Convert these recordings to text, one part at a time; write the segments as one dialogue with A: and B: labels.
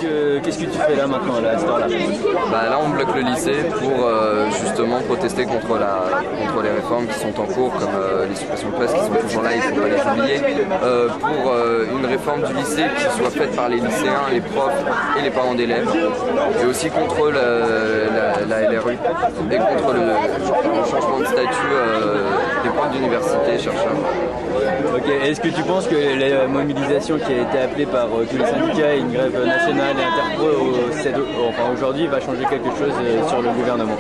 A: qu'est-ce que tu fais là maintenant, là, à cette heure-là?
B: Là, on bloque le lycée pour justement protester contre les réformes qui sont en cours, comme les suppressions de postes qui sont toujours là, il ne faut pas les oublier, pour une réforme du lycée qui soit faite par les lycéens, les profs et les parents d'élèves, et aussi contre la LRU et contre le changement de statut des profs d'université, chercheurs.
A: Ok, est-ce que tu penses que la mobilisation qui a été appelée par tous les syndicats et une grève nationale et interpro aujourd'hui va changer quelque chose sur le gouvernement?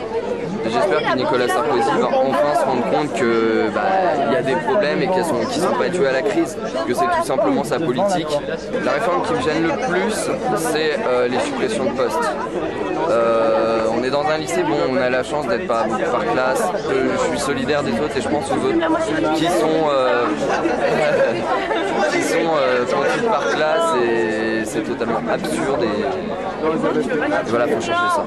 B: J'espère que Nicolas Sarkozy va enfin se rendre compte que il y a des problèmes et qu'ils sont pas dus à la crise, que c'est tout simplement sa politique. La réforme qui me gêne le plus, c'est les suppressions de postes. On est dans un lycée, bon, on a la chance d'être par classe, je suis solidaire des autres et je pense aux autres qui sont 38 par classe et c'est totalement absurde et voilà, faut changer ça.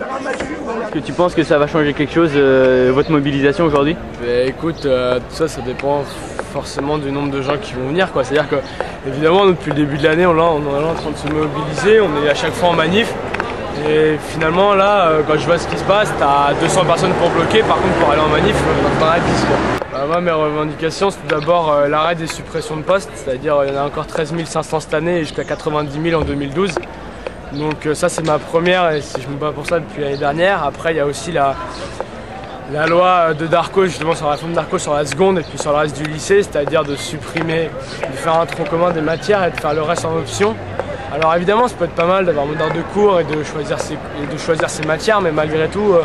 A: Est-ce que tu penses que ça va changer quelque chose, votre mobilisation aujourd'hui?
C: Écoute, tout ça dépend forcément du nombre de gens qui vont venir, quoi. C'est-à-dire que, évidemment, depuis le début de l'année, on est en train de se mobiliser, on est à chaque fois en manif. Et finalement, là, quand je vois ce qui se passe, t'as 200 personnes pour bloquer, par contre, pour aller en manif, t'en as 10, quoi. Moi, mes revendications, c'est tout d'abord l'arrêt des suppressions de postes, c'est-à-dire il y en a encore 13 500 cette année et jusqu'à 90 000 en 2012. Donc ça, c'est ma première et je me bats pour ça depuis l'année dernière. Après, il y a aussi la loi de Darcos, justement sur la réforme de Darcos sur la seconde et puis sur le reste du lycée, c'est-à-dire de supprimer, de faire un tronc commun des matières et de faire le reste en option. Alors évidemment, ça peut être pas mal d'avoir un heure de cours et de choisir ses matières, mais malgré tout,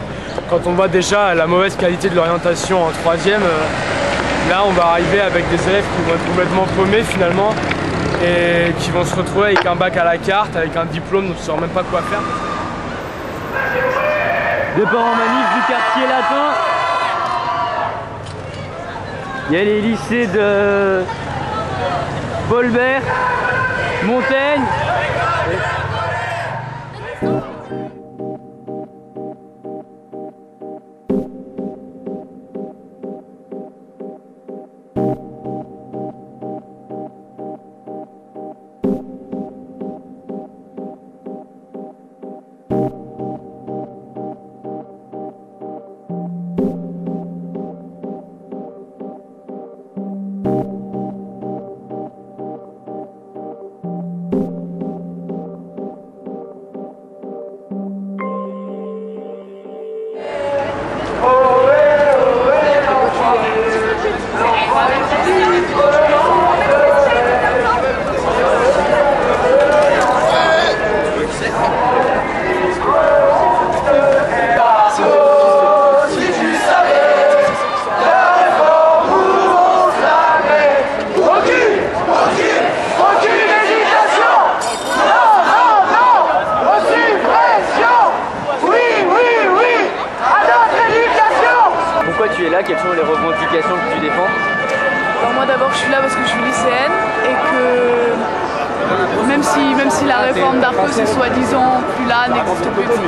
C: quand on voit déjà la mauvaise qualité de l'orientation en troisième, là on va arriver avec des élèves qui vont être complètement paumés finalement et qui vont se retrouver avec un bac à la carte, avec un diplôme dont ils ne sauront même pas quoi faire.
A: Départ en manif du quartier latin. Il y a les lycées de Paul-Bert, Montaigne. Tu es là, quelles sont les revendications que tu défends?
D: Alors moi d'abord je suis là parce que je suis lycéenne et que même si la réforme Darcos est soi-disant plus là, n'existe plus, etc.,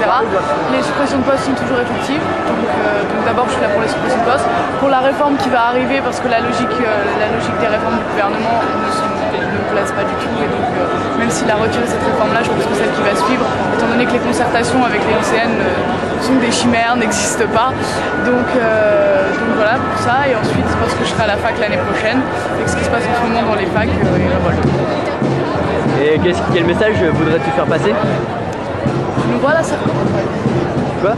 D: les suppressions de postes sont toujours effectives. Donc d'abord je suis là pour les suppressions de postes. Pour la réforme qui va arriver, parce que la logique des réformes du gouvernement ne me place pas du tout. Et donc même s'il a retiré cette réforme-là, je pense que celle qui va suivre, étant donné que les concertations avec les lycéennes sont des chimères, n'existent pas. Donc voilà pour ça. Et ensuite parce que je serai à la fac l'année prochaine et que ce qui se passe en ce moment dans les facs est révolte.
A: Et quel message voudrais-tu faire passer?
D: Je nous vois là, ça.
A: Quoi?